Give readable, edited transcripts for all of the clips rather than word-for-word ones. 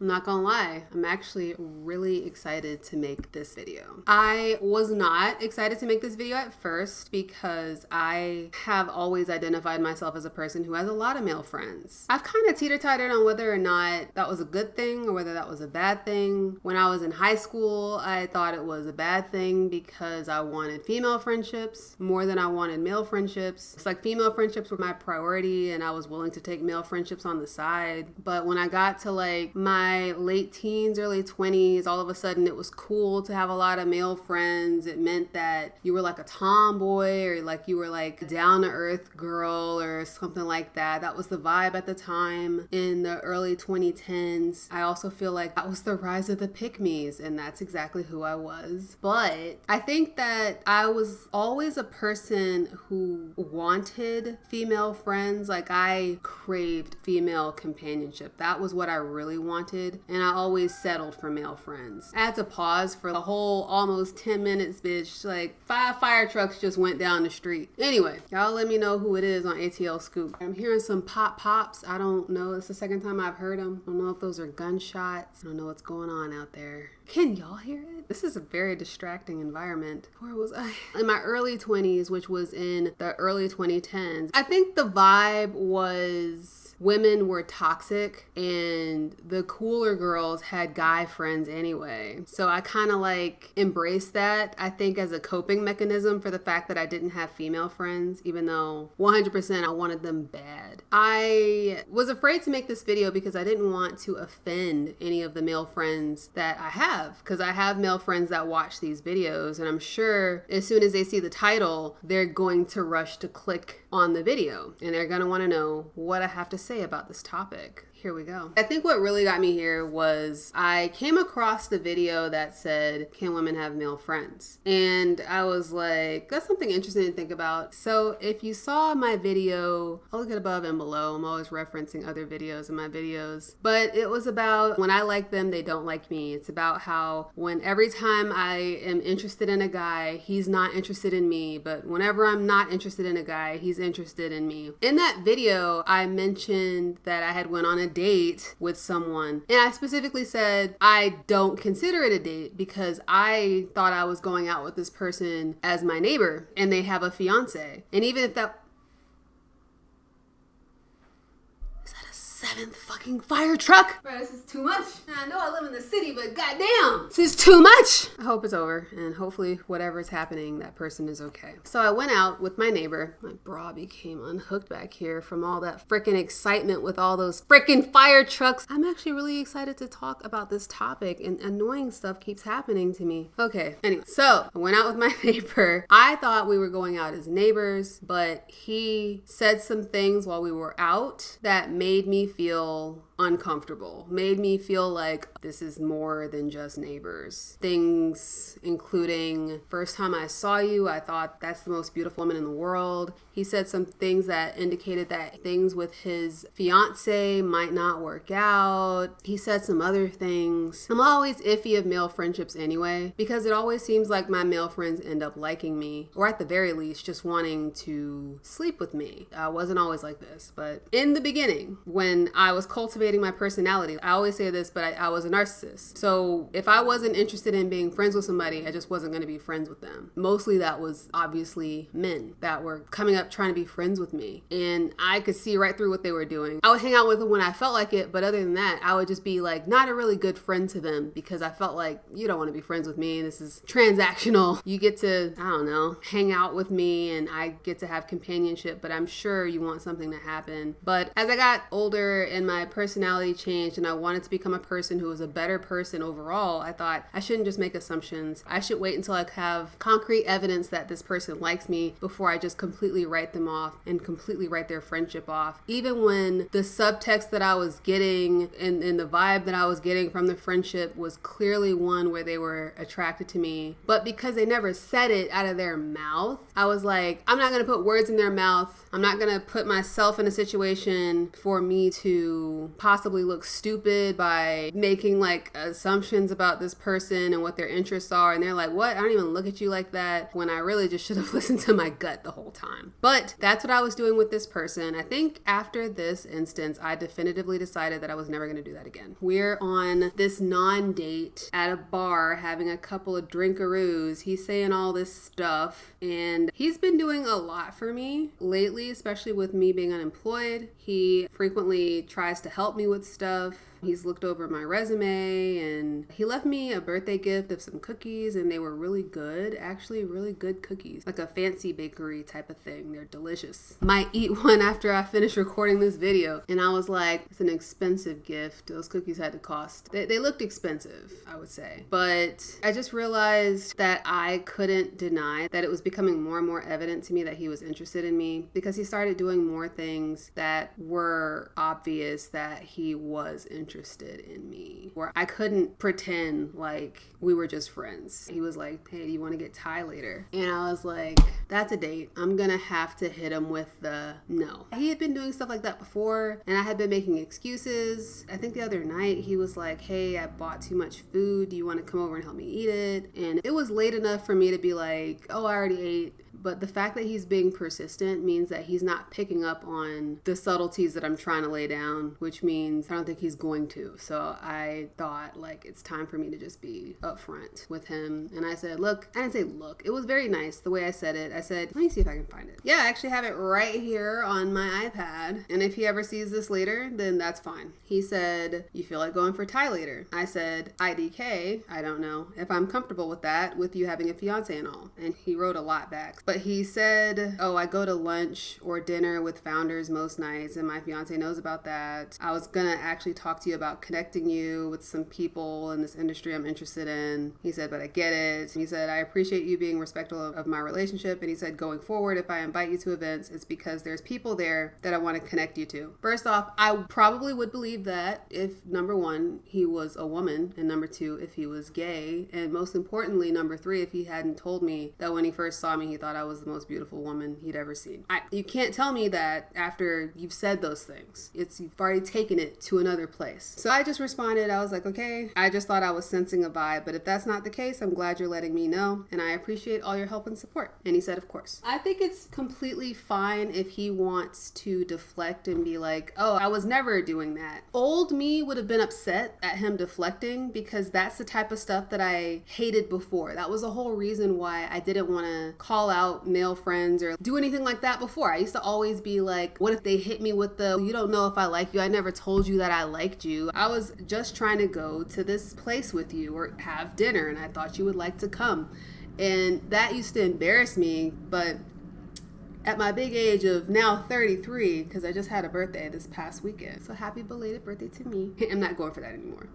I'm not gonna lie, I'm actually really excited to make this video. I was not excited to make this video at first because I have always identified myself as a person who has a lot of male friends. I've kind of teeter-tottered on whether or not that was a good thing or whether that was a bad thing. When I was in high school, I thought it was a bad thing because I wanted female friendships more than I wanted male friendships. It's like female friendships were my priority and I was willing to take male friendships on the side. But when I got to like my late teens, early 20s, all of a sudden it was cool to have a lot of male friends. It meant that you were like a tomboy or like you were like a down-to-earth girl or something like that. That was the vibe at the time in the early 2010s. I also feel like that was the rise of the pick-me's, and that's exactly who I was. But I think that I was always a person who wanted female friends. Like I craved female companionship. That was what I really wanted, and I always settled for male friends. I had to pause for the whole almost 10 minutes, bitch. Like 5 fire trucks just went down the street. Anyway, y'all let me know who it is on ATL Scoop. I'm hearing some pops. I don't know. It's the second time I've heard them. I don't know if those are gunshots. I don't know what's going on out there. Can y'all hear it? This is a very distracting environment. Where was I? In my early 20s, which was in the early 2010s, I think the vibe was women were toxic and the cooler girls had guy friends anyway. So I kind of like embraced that, I think, as a coping mechanism for the fact that I didn't have female friends, even though 100% I wanted them bad. I was afraid to make this video because I didn't want to offend any of the male friends that I have, because I have male friends that watch these videos, and I'm sure as soon as they see the title, they're going to rush to click on the video and they're going to want to know what I have to say about this topic. Here we go. I think what really got me here was I came across the video that said, can women have male friends? And I was like, that's something interesting to think about. So if you saw my video, I'll look it above and below. I'm always referencing other videos in my videos. But it was about when I like them, they don't like me. It's about how when every time I am interested in a guy, he's not interested in me. But whenever I'm not interested in a guy, he's interested in me. In that video, I mentioned that I had went on a date with someone, and I specifically said I don't consider it a date because I thought I was going out with this person as my neighbor and they have a fiance. And even if that 7th fucking fire truck. Bro, this is too much. I know I live in the city, but goddamn, this is too much. I hope it's over, and hopefully whatever is happening, that person is okay. So I went out with my neighbor. My bra became unhooked back here from all that freaking excitement with all those freaking fire trucks. I'm actually really excited to talk about this topic, and annoying stuff keeps happening to me. Okay, anyway, so I went out with my neighbor. I thought we were going out as neighbors, but he said some things while we were out that made me feel uncomfortable, made me feel like this is more than just neighbors. Things including, first time I saw you, I thought that's the most beautiful woman in the world. He said some things that indicated that things with his fiance might not work out. He said some other things. I'm always iffy of male friendships anyway, because it always seems like my male friends end up liking me, or at the very least just wanting to sleep with me. I wasn't always like this, but in the beginning, when I was cultivating my personality, I always say this, but I was a narcissist. So if I wasn't interested in being friends with somebody, I just wasn't going to be friends with them. Mostly that was obviously men that were coming up trying to be friends with me, and I could see right through what they were doing. I would hang out with them when I felt like it, but other than that, I would just be like not a really good friend to them because I felt like you don't want to be friends with me. This is transactional. You get to, I don't know, hang out with me and I get to have companionship, but I'm sure you want something to happen. But as I got older and my personality changed and I wanted to become a person who was a better person overall, I thought I shouldn't just make assumptions. I should wait until I have concrete evidence that this person likes me before I just completely write them off and completely write their friendship off. Even when the subtext that I was getting and the vibe that I was getting from the friendship was clearly one where they were attracted to me, but because they never said it out of their mouth, I was like, I'm not going to put words in their mouth. I'm not going to put myself in a situation for me to possibly look stupid by making like assumptions about this person and what their interests are. And they're like, what? I don't even look at you like that, when I really just should have listened to my gut the whole time. But that's what I was doing with this person. I think after this instance, I definitively decided that I was never going to do that again. We're on this non-date at a bar having a couple of drinkaroos. He's saying all this stuff, and he's been doing a lot for me lately, especially with me being unemployed. He frequently tries to help me with stuff. He's looked over my resume, and he left me a birthday gift of some cookies, and they were really good, actually really good cookies, like a fancy bakery type of thing. They're delicious. Might eat one after I finish recording this video. And I was like, it's an expensive gift. Those cookies had to cost. They looked expensive, I would say. But I just realized that I couldn't deny that it was becoming more and more evident to me that he was interested in me, because he started doing more things that were obvious that he was interested in me, where I couldn't pretend like we were just friends. He was like, hey, do you want to get Thai later? And I was like, that's a date. I'm gonna have to hit him with the no. He had been doing stuff like that before, and I had been making excuses. I think the other night he was like, hey, I bought too much food. Do you want to come over and help me eat it? And it was late enough for me to be like, oh, I already ate. But the fact that he's being persistent means that he's not picking up on the subtleties that I'm trying to lay down, which means I don't think he's going to. So I thought, like, it's time for me to just be upfront with him. And I said, look, I didn't say look. It was very nice the way I said it. I said, let me see if I can find it. Yeah, I actually have it right here on my iPad. And if he ever sees this later, then that's fine. He said, you feel like going for Thai later? I said, IDK, I don't know if I'm comfortable with that, with you having a fiance and all. And he wrote a lot back. But he said, oh, I go to lunch or dinner with founders most nights, and my fiance knows about that. I was gonna actually talk to you about connecting you with some people in this industry I'm interested in. He said, but I get it. He said, I appreciate you being respectful of my relationship. And he said, going forward, if I invite you to events, it's because there's people there that I want to connect you to. First off, I probably would believe that if, number one, he was a woman, and number two, if he was gay, and most importantly, number three, if he hadn't told me that when he first saw me, he thought I was the most beautiful woman he'd ever seen. You can't tell me that after you've said those things. You've already taken it to another place. So I just responded. I was like, okay, I just thought I was sensing a vibe, but if that's not the case, I'm glad you're letting me know, and I appreciate all your help and support. And he said, of course. I think it's completely fine if he wants to deflect and be like, oh, I was never doing that. Old me would have been upset at him deflecting, because that's the type of stuff that I hated before. That was the whole reason why I didn't want to call out male friends or do anything like that before. I used to always be like, what if they hit me with the, you don't know if I like you, I never told you that I liked you. I was just trying to go to this place with you or have dinner, and I thought you would like to come. And that used to embarrass me, but at my big age of now 33, because I just had a birthday this past weekend. So happy belated birthday to me. I'm not going for that anymore.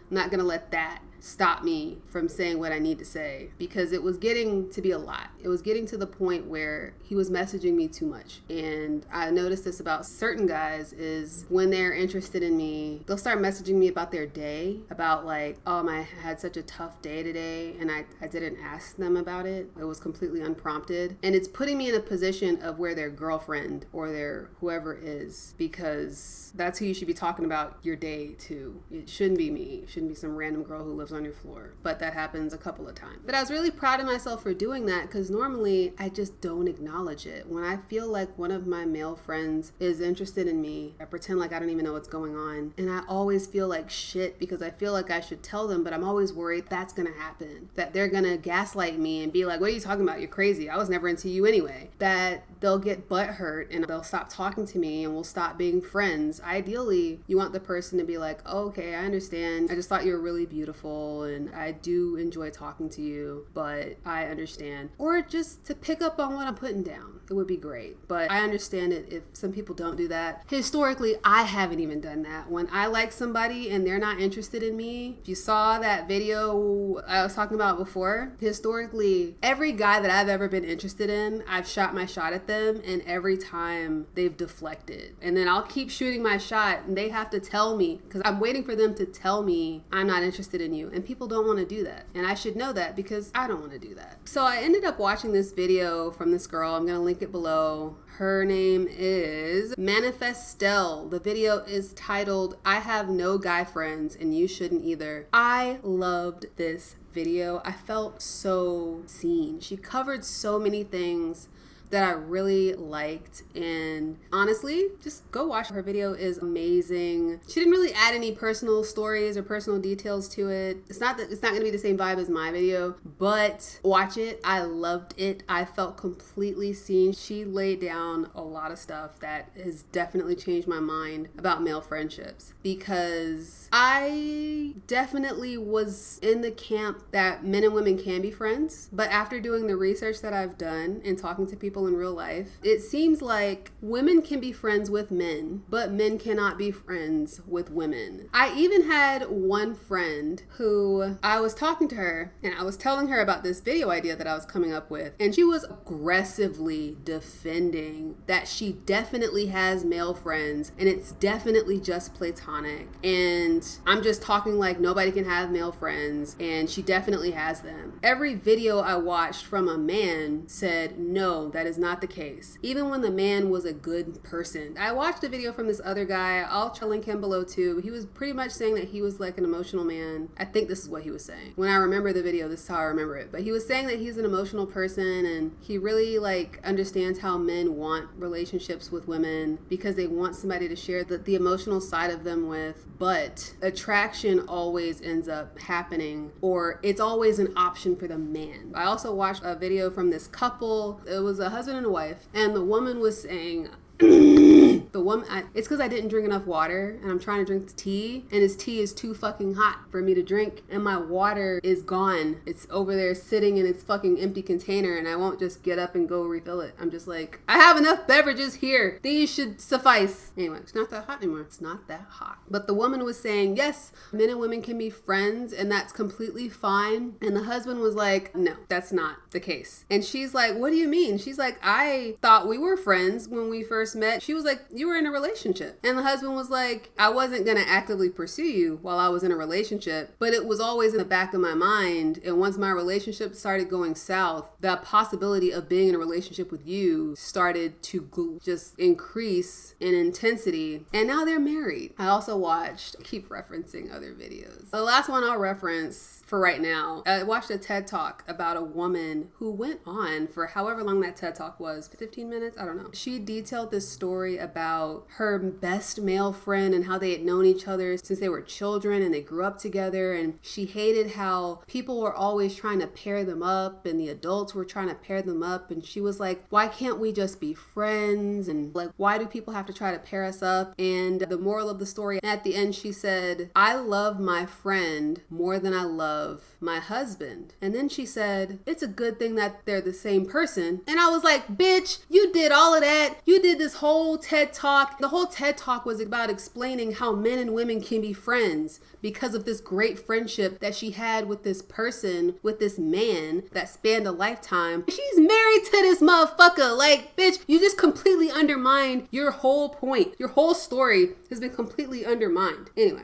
I'm not going to let that stop me from saying what I need to say, because it was getting to be a lot. It was getting to the point where he was messaging me too much. And I noticed this about certain guys is when they're interested in me, they'll start messaging me about their day, about like, oh, I had such a tough day today, and I didn't ask them about it. It was completely unprompted. And it's putting me in a position of where their girlfriend or their whoever is, because that's who you should be talking about your day to. It shouldn't be me. It shouldn't be some random girl who lives on your floor. But that happens a couple of times. But I was really proud of myself for doing that, because normally I just don't acknowledge it. When I feel like one of my male friends is interested in me, I pretend like I don't even know what's going on. And I always feel like shit, because I feel like I should tell them, but I'm always worried that's gonna happen. That they're gonna gaslight me and be like, what are you talking about? You're crazy. I was never into you anyway. That they'll get butthurt and they'll stop talking to me and we'll stop being friends. Ideally, you want the person to be like, oh, okay, I understand. I just thought you were really beautiful and I do enjoy talking to you, but I understand. Or just to pick up on what I'm putting down. It would be great. But I understand it if some people don't do that. Historically, I haven't even done that. When I like somebody and they're not interested in me, if you saw that video I was talking about before, historically, every guy that I've ever been interested in, I've shot my shot at them, and every time they've deflected. And then I'll keep shooting my shot and they have to tell me, because I'm waiting for them to tell me me, I'm not interested in you. And people don't want to do that. And I should know that because I don't want to do that. So I ended up watching this video from this girl. I'm going to link it below. Her name is Manifestel. The video is titled, I Have No Guy Friends and You Shouldn't Either. I loved this video. I felt so seen. She covered so many things that I really liked, and honestly, just go watch her video. Is amazing. She didn't really add any personal stories or personal details to it. It's not going to be the same vibe as my video, but watch it. I loved it. I felt completely seen. She laid down a lot of stuff that has definitely changed my mind about male friendships, because I definitely was in the camp that men and women can be friends, but after doing the research that I've done and talking to people in real life, it seems like women can be friends with men, but men cannot be friends with women. I even had one friend who I was talking to her and I was telling her about this video idea that I was coming up with, and she was aggressively defending that she definitely has male friends and it's definitely just platonic, and I'm just talking like nobody can have male friends, and she definitely has them. Every video I watched from a man said no, that is not the case, even when the man was a good person. I watched a video from this other guy. I'll link him below too. He was pretty much saying that he was like an emotional man. I think this is what he was saying. When I remember the video, this is how I remember it. But he was saying that he's an emotional person and he really like understands how men want relationships with women because they want somebody to share the emotional side of them with, but attraction always ends up happening, or it's always an option for the man. I also watched a video from this couple. It was a husband and a wife, and the woman was saying, it's because I didn't drink enough water and I'm trying to drink the tea, and this tea is too fucking hot for me to drink, and my water is gone. It's over there sitting in its fucking empty container, and I won't just get up and go refill it. I'm just like, I have enough beverages here. These should suffice. Anyway, it's not that hot anymore. It's not that hot. But the woman was saying, yes, men and women can be friends and that's completely fine. And the husband was like, no, that's not the case. And she's like, what do you mean? She's like, I thought we were friends when we first met. She was like, you were in a relationship. And the husband was like, I wasn't going to actively pursue you while I was in a relationship, but it was always in the back of my mind. And once my relationship started going south, the possibility of being in a relationship with you started to just increase in intensity. And now they're married. I also watched, keep referencing other videos. The last one I'll reference for right now, I watched a TED Talk about a woman who went on for however long that TED Talk was, 15 minutes? I don't know. She detailed this story about her best male friend and how they had known each other since they were children and they grew up together, and she hated how people were always trying to pair them up and the adults were trying to pair them up, and she was like, why can't we just be friends? And like, why do people have to try to pair us up? And the moral of the story, at the end she said, I love my friend more than I love my husband. And then she said, it's a good thing that they're the same person. And I was like, bitch, you did all of that. You did this whole TED Talk. The whole TED Talk was about explaining how men and women can be friends because of this great friendship that she had with this person, with this man that spanned a lifetime. She's married to this motherfucker. Like, bitch, you just completely undermined your whole point. Your whole story has been completely undermined. Anyway,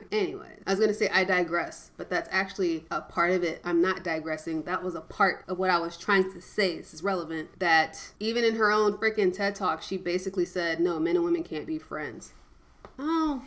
I was gonna say I digress, but that's actually a part of it. I'm not digressing. That was a part of what I was trying to say. This is relevant, that even in her own freaking TED Talk, she basically said, no, men and women can't be friends. Oh,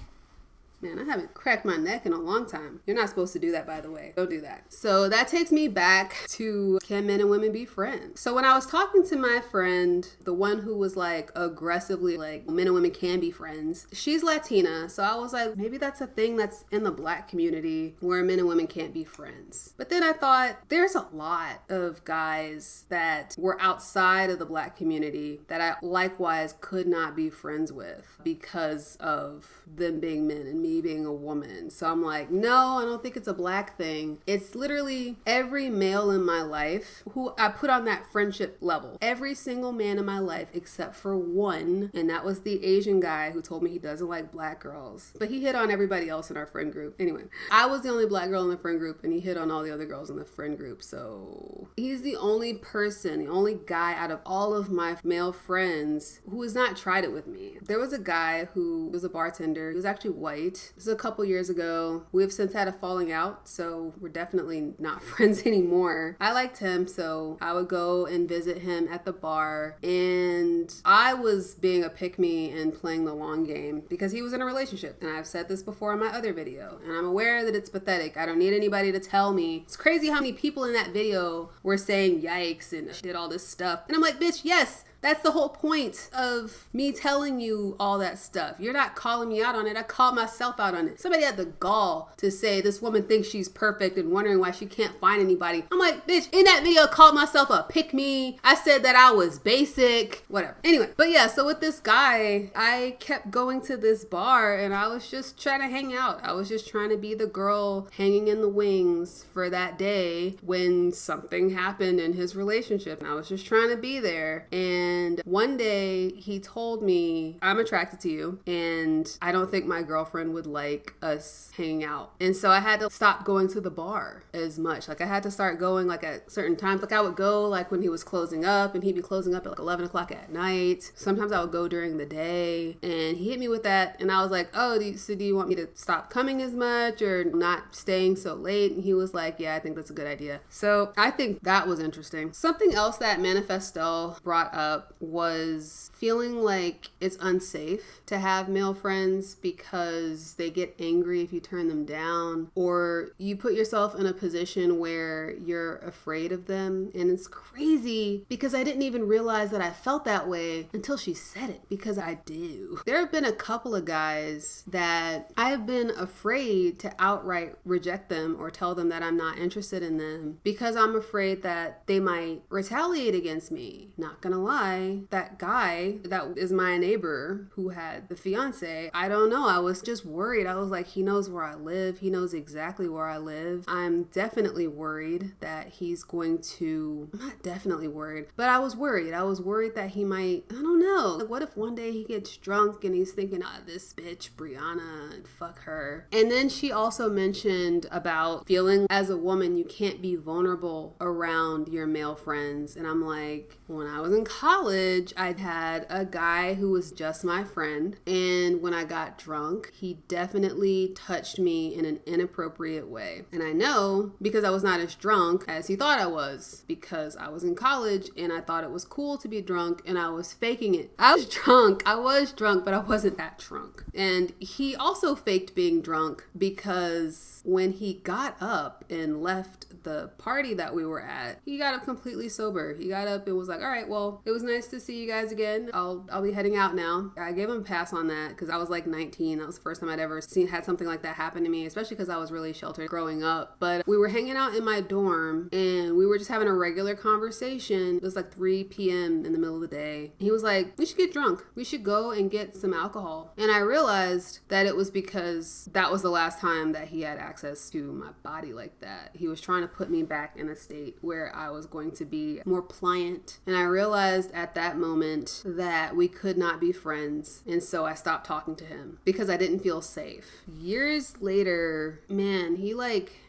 man, I haven't cracked my neck in a long time. You're not supposed to do that, by the way. Don't do that. So that takes me back to, can men and women be friends? So when I was talking to my friend, the one who was like aggressively like, men and women can be friends, she's Latina. So I was like, maybe that's a thing that's in the Black community where men and women can't be friends. But then I thought, there's a lot of guys that were outside of the Black community that I likewise could not be friends with because of them being men and me being a woman. So I'm like, no, I don't think it's a Black thing. It's literally every male in my life who I put on that friendship level. Every single man in my life except for one, and that was the Asian guy who told me he doesn't like Black girls. But he hit on everybody else in our friend group. Anyway, I was the only Black girl in the friend group and he hit on all the other girls in the friend group. So he's the only person, the only guy out of all of my male friends who has not tried it with me. There was a guy who was a bartender. He was actually white. date. This is a couple years ago. We've since had a falling out, so we're definitely not friends anymore. I liked him, so I would go and visit him at the bar, and I was being a pick-me and playing the long game because he was in a relationship, and I've said this before in my other video, and I'm aware that it's pathetic. I don't need anybody to tell me. It's crazy how many people in that video were saying yikes and did all this stuff, and I'm like, bitch, yes, that's the whole point of me telling you all that stuff. You're not calling me out on it. I called myself out on it. Somebody had the gall to say this woman thinks she's perfect and wondering why she can't find anybody. I'm like, bitch, in that video, I called myself a pick me. I said that I was basic, whatever. Anyway, but yeah, so with this guy, I kept going to this bar and I was just trying to hang out. I was just trying to be the girl hanging in the wings for that day when something happened in his relationship. And I was just trying to be there. And one day he told me, I'm attracted to you and I don't think my girlfriend would like us hanging out. And so I had to stop going to the bar as much. Like I had to start going like at certain times. Like I would go like when he was closing up, and he'd be closing up at like 11 o'clock at night. Sometimes I would go during the day, and he hit me with that. And I was like, oh, do you want me to stop coming as much or not staying so late? And he was like, yeah, I think that's a good idea. So I think that was interesting. Something else that Manifestel brought up was feeling like it's unsafe to have male friends because they get angry if you turn them down, or you put yourself in a position where you're afraid of them. And it's crazy because I didn't even realize that I felt that way until she said it, because I do. There have been a couple of guys that I have been afraid to outright reject them or tell them that I'm not interested in them because I'm afraid that they might retaliate against me. Not gonna lie, that guy that is my neighbor who had the fiance, I don't know, I was just worried. I was like, he knows where I live. He knows exactly where I live. I'm definitely worried that he's going to, I'm not definitely worried, but I was worried. I was worried that he might, I don't know, like what if one day he gets drunk and he's thinking, this bitch Brianna, and fuck her. And then she also mentioned about feeling as a woman you can't be vulnerable around your male friends. And I'm like, when I was in college, I'd had a guy who was just my friend, and when I got drunk, he definitely touched me in an inappropriate way. And I know because I was not as drunk as he thought I was, because I was in college and I thought it was cool to be drunk and I was faking it. I was drunk, but I wasn't that drunk. And he also faked being drunk because when he got up and left the party that we were at, he got up completely sober. He got up and was like, all right, well, it was nice to see you guys again. I'll be heading out now. I gave him a pass on that because I was like 19. That was the first time I'd ever had something like that happen to me, especially because I was really sheltered growing up. But we were hanging out in my dorm and we were just having a regular conversation. It was like 3 p.m. in the middle of the day. He was like, we should get drunk. We should go and get some alcohol. And I realized that it was because that was the last time that he had access to my body like that. He was trying to put me back in a state where I was going to be more pliant. And I realized at that moment that we could not be friends. And so I stopped talking to him because I didn't feel safe. Years later, man, he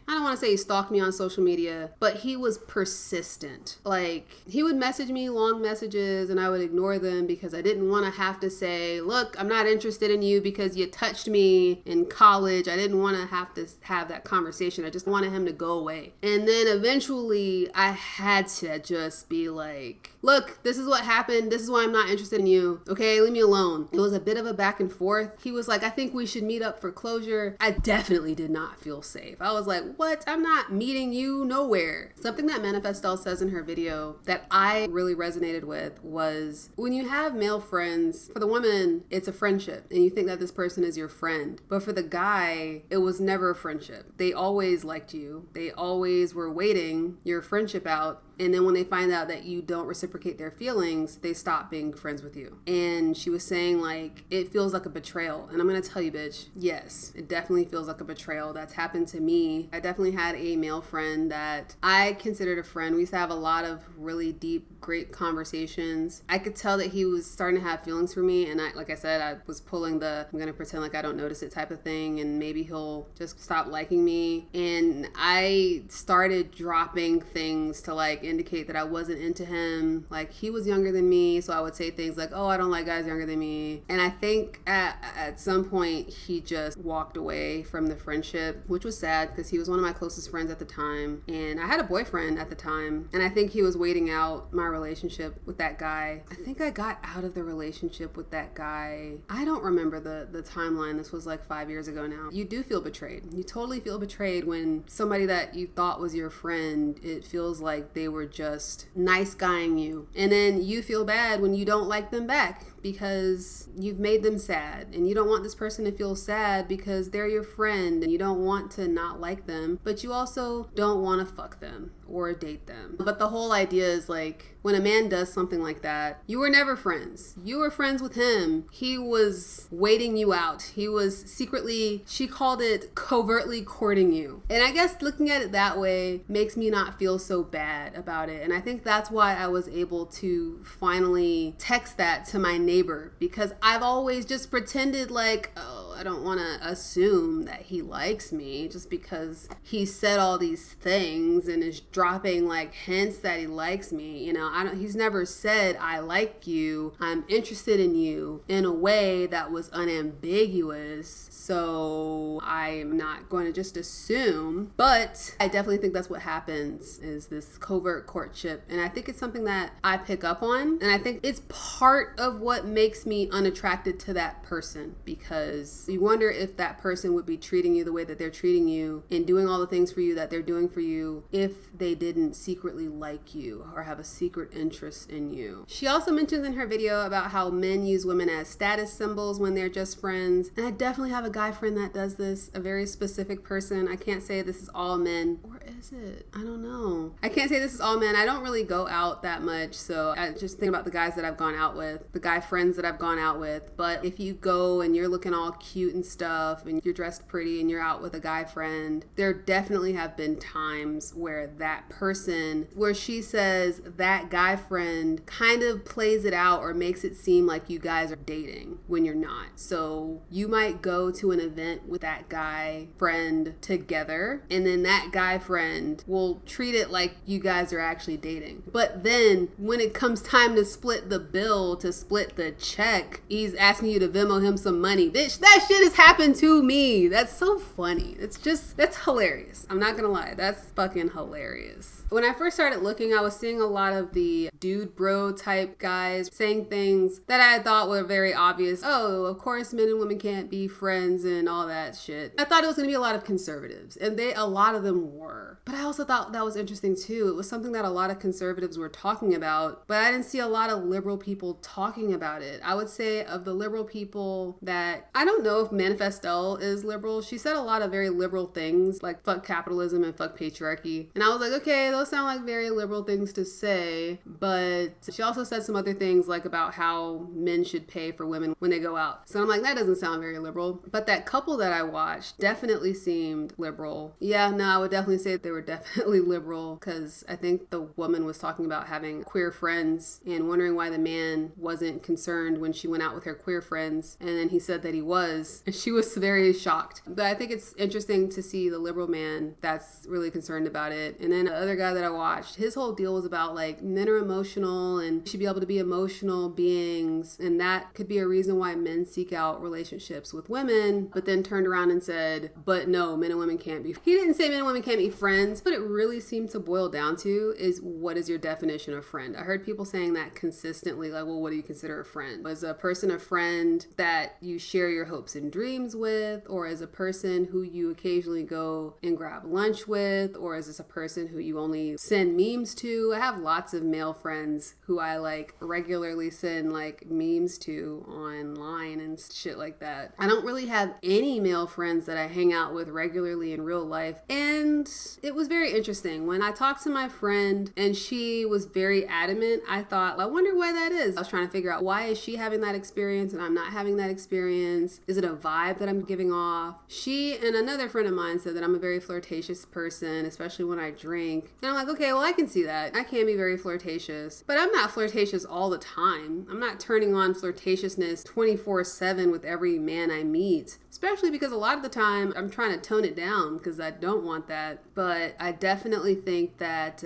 I don't want to say he stalked me on social media, but he was persistent. Like, he would message me long messages and I would ignore them because I didn't want to have to say, look, I'm not interested in you because you touched me in college. I didn't want to have that conversation. I just wanted him to go away. And then eventually I had to just be like, look, this is what happened. This is why I'm not interested in you. Okay, leave me alone. It was a bit of a back and forth. He was like, I think we should meet up for closure. I definitely did not feel safe. I was like, what? I'm not meeting you nowhere. Something that Manifestel says in her video that I really resonated with was, when you have male friends, for the woman, it's a friendship and you think that this person is your friend. But for the guy, it was never a friendship. They always liked you. They always were waiting your friendship out. And then when they find out that you don't reciprocate their feelings, they stop being friends with you. And she was saying, like, it feels like a betrayal. And I'm going to tell you, bitch, yes, it definitely feels like a betrayal. That's happened to me. I definitely had a male friend that I considered a friend. We used to have a lot of really deep, great conversations. I could tell that he was starting to have feelings for me, and like I said, I was pulling the I'm gonna pretend like I don't notice it type of thing, and maybe he'll just stop liking me. And I started dropping things to like indicate that I wasn't into him. Like, he was younger than me, so I would say things like, oh, I don't like guys younger than me. And I think at some point he just walked away from the friendship, which was sad because he was one of my closest friends at the time, and I had a boyfriend at the time, and I think he was waiting out my relationship with that guy. I think I got out of the relationship with that guy. I don't remember the timeline. This was like 5 years ago now. You do feel betrayed. You totally feel betrayed when somebody that you thought was your friend, it feels like they were just nice guying you, and then you feel bad when you don't like them back because you've made them sad, and you don't want this person to feel sad because they're your friend, and you don't want to not like them, but you also don't want to fuck them or date them. But the whole idea is like, when a man does something like that, you were never friends. You were friends with him. He was waiting you out. He was secretly, she called it covertly courting you. And I guess looking at it that way makes me not feel so bad about it. And I think that's why I was able to finally text that to my neighbor, because I've always just pretended like, oh, I don't want to assume that he likes me just because he said all these things and is dropping like hints that he likes me. You know, he's never said I like you, I'm interested in you in a way that was unambiguous. So I'm not going to just assume, but I definitely think that's what happens, is this covert courtship. And I think it's something that I pick up on, and I think it's part of what makes me unattracted to that person, because you wonder if that person would be treating you the way that they're treating you and doing all the things for you that they're doing for you if they didn't secretly like you or have a secret interest in you. She also mentions in her video about how men use women as status symbols when they're just friends. And I definitely have a guy friend that does this, a very specific person. I can't say this is all men, or is it? I don't know. I can't say this is all men. I don't really go out that much, so I just think about the guys that I've gone out with, the guy friends that I've gone out with. But if you go and you're looking all cute and stuff and you're dressed pretty and you're out with a guy friend, there definitely have been times where that person, where she says that guy friend kind of plays it out or makes it seem like you guys are dating when you're not. So you might go to an event with that guy friend together, and then that guy friend will treat it like you guys are actually dating. But then when it comes time to split the bill, to split the check, he's asking you to Venmo him some money. Bitch, that shit has happened to me. That's so funny. That's hilarious. I'm not gonna lie. That's fucking hilarious. When I first started looking, I was seeing a lot of the dude bro type guys saying things that I thought were very obvious. Oh, of course men and women can't be friends and all that shit. I thought it was gonna be a lot of conservatives, and a lot of them were. But I also thought that was interesting too. It was something that a lot of conservatives were talking about, but I didn't see a lot of liberal people talking about it. I would say of the liberal people that, I don't know if Manifestel is liberal. She said a lot of very liberal things like fuck capitalism and fuck patriarchy. And I was like, okay, those sound like very liberal things to say, but she also said some other things like about how men should pay for women when they go out. So I'm like, that doesn't sound very liberal. But that couple that I watched definitely seemed liberal. Yeah, no, I would definitely say they were definitely liberal, because I think the woman was talking about having queer friends and wondering why the man wasn't concerned when she went out with her queer friends. And then he said that he was, and she was very shocked. But I think it's interesting to see the liberal man that's really concerned about it. And then the other guy that I watched, his whole deal was about like men are emotional and should be able to be emotional beings, and that could be a reason why men seek out relationships with women, but then turned around and said, but no, men and women can't be. He didn't say men and women can't be friends, but it really seemed to boil down to is, what is your definition of friend? I heard people saying that consistently, like, well, what do you consider a friend? Was a person a friend that you share your hopes and dreams with, or is a person who you occasionally go and grab lunch with, or is this a person who you only send memes to? I have lots of male friends who I like regularly send like memes to online and shit like that. I don't really have any male friends that I hang out with regularly in real life, and it was very interesting. When I talked to my friend and she was very adamant, I thought, I wonder why that is. I was trying to figure out, why is she having that experience and I'm not having that experience? Is Is it a vibe that I'm giving off? She and another friend of mine said that I'm a very flirtatious person, especially when I drink. And I'm like, okay, well, I can see that. I can be very flirtatious, but I'm not flirtatious all the time. I'm not turning on flirtatiousness 24/7 with every man I meet, especially because a lot of the time I'm trying to tone it down because I don't want that. But I definitely think that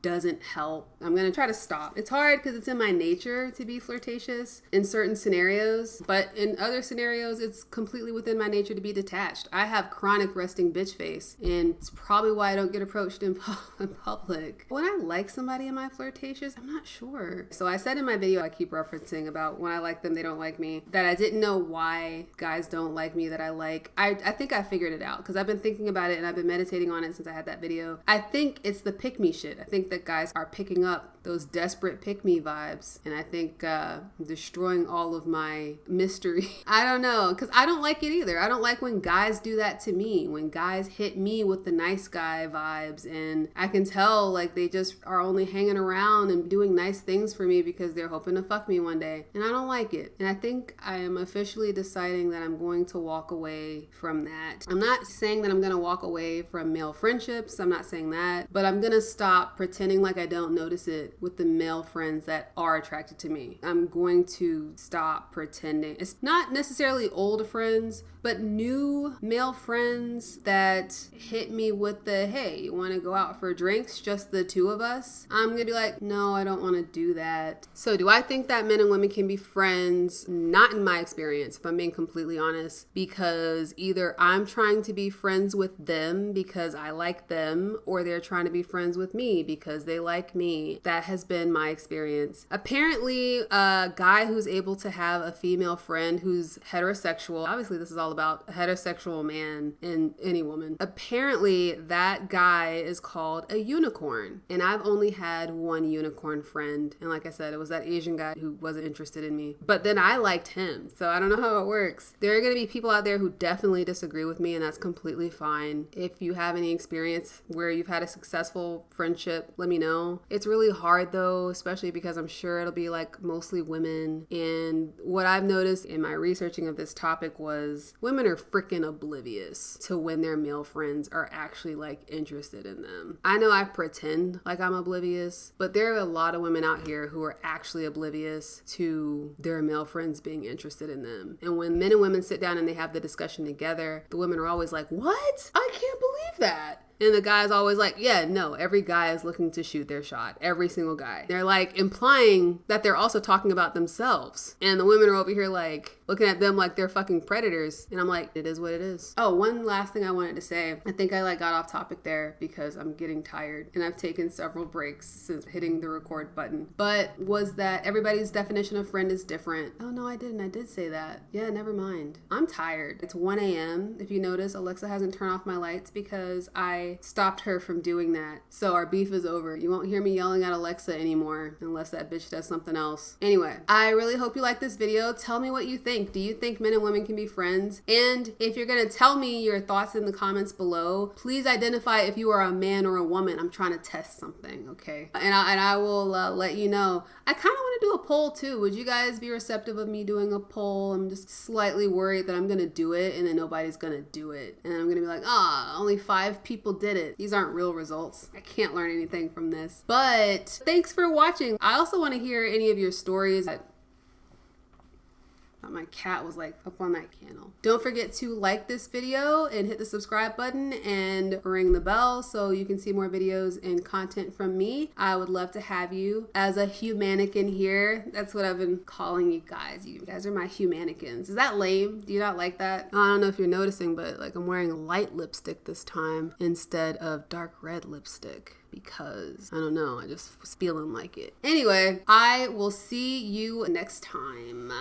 doesn't help. I'm gonna try to stop. It's hard because it's in my nature to be flirtatious in certain scenarios, but in other scenarios, it's completely within my nature to be detached. I have chronic resting bitch face, and it's probably why I don't get approached in public. When I like somebody, am I flirtatious? I'm not sure. So I said in my video I keep referencing about when I like them, they don't like me, that I didn't know why guys don't like me that I like. I think I figured it out because I've been thinking about it and I've been meditating on it since I had that video. I think it's the pick me shit. I think that guys are picking up those desperate pick-me vibes, and I think destroying all of my mystery. I don't know, because I don't like it either. I don't like when guys do that to me, when guys hit me with the nice guy vibes, and I can tell like they just are only hanging around and doing nice things for me because they're hoping to fuck me one day, and I don't like it. And I think I am officially deciding that I'm going to walk away from that. I'm not saying that I'm going to walk away from male friendships. I'm not saying that, but I'm going to stop pretending like I don't notice it with the male friends that are attracted to me. I'm going to stop pretending. It's not necessarily old friends, but new male friends that hit me with the, hey, you want to go out for drinks, just the two of us? I'm going to be like, no, I don't want to do that. So do I think that men and women can be friends? Not in my experience, if I'm being completely honest, because either I'm trying to be friends with them because I like them, or they're trying to be friends with me because they like me. That has been my experience. Apparently, a guy who's able to have a female friend who's heterosexual, obviously this is all about a heterosexual man and any woman. Apparently, that guy is called a unicorn. And I've only had one unicorn friend. And like I said, it was that Asian guy who wasn't interested in me. But then I liked him. So I don't know how it works. There are going to be people out there who definitely disagree with me, and that's completely fine. If you have any experience where you've had a successful friendship, let me know. It's really hard though, especially because I'm sure it'll be like mostly women. And what I've noticed in my researching of this topic was women are freaking oblivious to when their male friends are actually like interested in them. I know I pretend like I'm oblivious, but there are a lot of women out here who are actually oblivious to their male friends being interested in them. And when men and women sit down and they have the discussion together, the women are always like, what? I can't believe that. And the guy's always like, yeah, no, every guy is looking to shoot their shot. Every single guy. They're like implying that they're also talking about themselves. And the women are over here like looking at them like they're fucking predators. And I'm like, it is what it is. Oh, one last thing I wanted to say. I think I like got off topic there because I'm getting tired and I've taken several breaks since hitting the record button. But was that everybody's definition of friend is different. Oh no, I didn't. I did say that. Yeah, never mind. I'm tired. It's 1 a.m. If you notice, Alexa hasn't turned off my lights because I stopped her from doing that. So our beef is over. You won't hear me yelling at Alexa anymore unless that bitch does something else. Anyway, I really hope you like this video. Tell me what you think. Do you think men and women can be friends? And if you're gonna tell me your thoughts in the comments below, please identify if you are a man or a woman. I'm trying to test something, okay? And I will let you know. I kind of want to do a poll too. Would you guys be receptive of me doing a poll? I'm just slightly worried that I'm gonna do it and then nobody's gonna do it. And I'm gonna be like, only 5 people did it. These aren't real results. I can't learn anything from this. But thanks for watching. I also want to hear any of your stories. My cat was like up on that candle. Don't forget to like this video and hit the subscribe button and ring the bell so you can see more videos and content from me. I would love to have you as a humannequin here. That's what I've been calling you guys. You guys are my humannequins. Is that lame? Do you not like that? I don't know if you're noticing, but like I'm wearing light lipstick this time instead of dark red lipstick. Because, I don't know, I just was feeling like it. Anyway, I will see you next time.